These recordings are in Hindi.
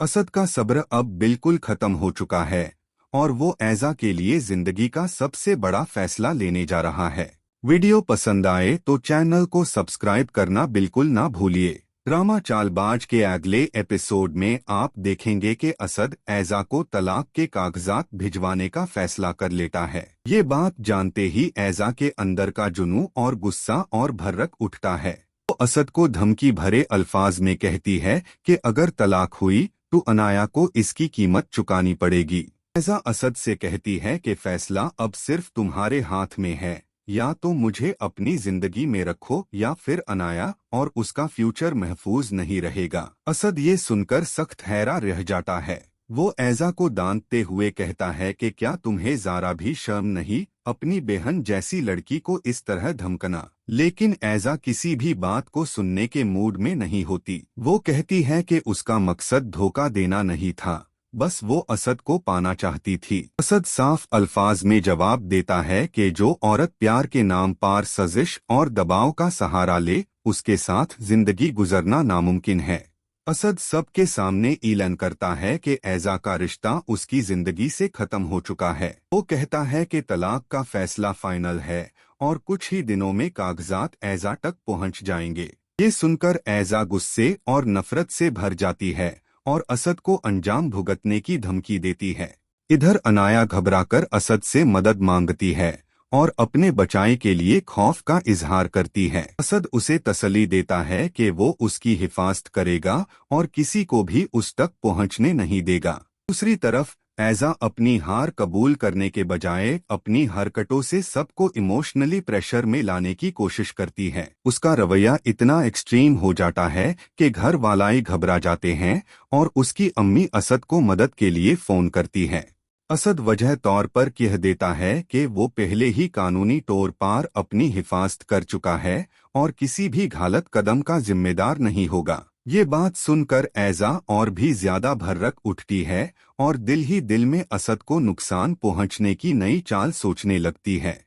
असद का सब्र अब बिल्कुल खत्म हो चुका है और वो ऐज़ा के लिए जिंदगी का सबसे बड़ा फैसला लेने जा रहा है। वीडियो पसंद आए तो चैनल को सब्सक्राइब करना बिल्कुल ना भूलिए। ड्रामा चालबाज के अगले एपिसोड में आप देखेंगे कि असद ऐज़ा को तलाक के कागजात भिजवाने का फैसला कर लेता है। ये बात जानते ही ऐज़ा के अंदर का जुनून और गुस्सा और भर्रक उठता है। वो असद को धमकी भरे अल्फाज में कहती है कि अगर तलाक हुई तो अनाया को इसकी कीमत चुकानी पड़ेगी। ऐज़ा असद से कहती है कि फैसला अब सिर्फ तुम्हारे हाथ में है, या तो मुझे अपनी जिंदगी में रखो या फिर अनाया और उसका फ्यूचर महफूज नहीं रहेगा। असद ये सुनकर सख्त हैरान रह जाता है। वो ऐज़ा को डांटते हुए कहता है कि क्या तुम्हें जरा भी शर्म नहीं अपनी बहन जैसी लड़की को इस तरह धमकना। लेकिन ऐज़ा किसी भी बात को सुनने के मूड में नहीं होती। वो कहती है कि उसका मकसद धोखा देना नहीं था, बस वो असद को पाना चाहती थी। असद साफ अल्फाज में जवाब देता है कि जो औरत प्यार के नाम पर साजिश और दबाव का सहारा ले उसके साथ जिंदगी गुजरना नामुमकिन है। असद सबके सामने ऐलान करता है कि ऐज़ा का रिश्ता उसकी जिंदगी से खत्म हो चुका है। वो कहता है कि तलाक का फैसला फाइनल है और कुछ ही दिनों में कागजात ऐज़ा तक पहुंच जाएंगे। ये सुनकर ऐज़ा गुस्से और नफरत से भर जाती है और असद को अंजाम भुगतने की धमकी देती है। इधर अनाया घबराकर असद से मदद मांगती है और अपने बचाए के लिए खौफ का इजहार करती है। असद उसे तसल्ली देता है कि वो उसकी हिफाजत करेगा और किसी को भी उस तक पहुंचने नहीं देगा। दूसरी तरफ ऐज़ा अपनी हार कबूल करने के बजाय अपनी हरकतों से सबको इमोशनली प्रेशर में लाने की कोशिश करती है। उसका रवैया इतना एक्सट्रीम हो जाता है कि घर वाले घबरा जाते हैं और उसकी अम्मी असद को मदद के लिए फोन करती है। असद वजह तौर पर कह देता है कि वो पहले ही कानूनी तौर पर अपनी हिफाजत कर चुका है और किसी भी गलत कदम का जिम्मेदार नहीं होगा। ये बात सुनकर ऐज़ा और भी ज्यादा भर्रक उठती है और दिल ही दिल में असद को नुकसान पहुंचने की नई चाल सोचने लगती है।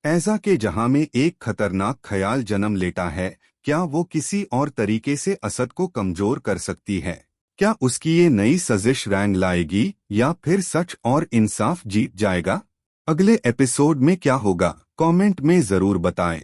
ऐज़ा के जहां में एक खतरनाक ख्याल जन्म लेता है, क्या वो किसी और तरीके से असद को कमजोर कर सकती है? क्या उसकी ये नई साजिश रंग लाएगी या फिर सच और इंसाफ जीत जाएगा? अगले एपिसोड में क्या होगा, कमेंट में जरूर बताएं।